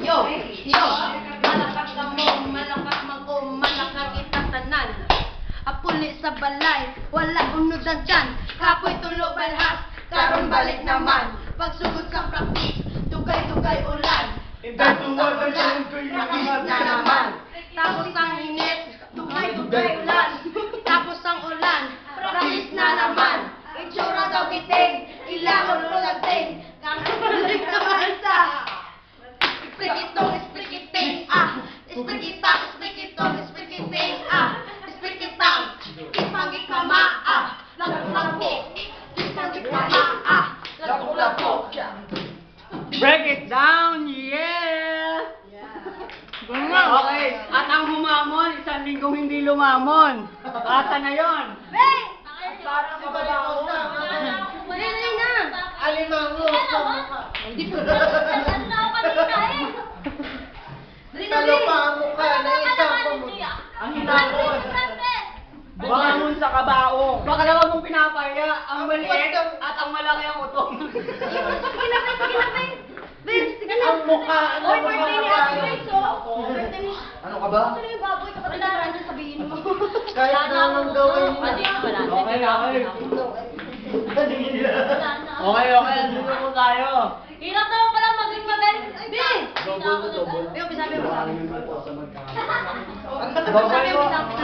Yo, yo, malakas ka mo, malakas mag-o, malakas itatanan. Apuli sa balay, wala unudan dyan. Kapoy tulog balhas, karon balik naman. Pagsugod sa practice, dugay-dugay ulan. Practice na naman. Tapos ang init, dugay-dugay ulan. Tapos ang ulan, practice na naman. Itsura daw giting, ilangon lulagting. Kakabalik naman sa Sprikitong, sprikiting, Sprikitang, sprikitong, sprikiting, Sprikitang, ipangikama, lapu-lapu, ipangikama, lapu-lapu. Break it down, yeah! Okay, at ang humamon, isang linggong hindi lumamon. Ata na yon. Hey! Para sa babaho. Dali na! Alimango sa mukha. Dali na, Talo dali! pa ang mukha na isang pamukha. Ang hinamon. Bangon sa kabaong. Baka naman mong pinapaya ang maliit at ang malaki ang utong. Sige na, sige na, Vince, sige na. Ang mukha, ang Oy, mukha. birthday ni Ate Grace, oh. Birthday ni... Ano ka ba? Ano yung baboy? Kapatid na Brandon, sabihin mo. Kahit na anong gawin mo. Okay, okay. Okay, dito po tayo. Hirap naman pala maging mabait. Vince! Double to double. Sabi mo, sabi mo. Double Sabi mo, mo. sabi mo.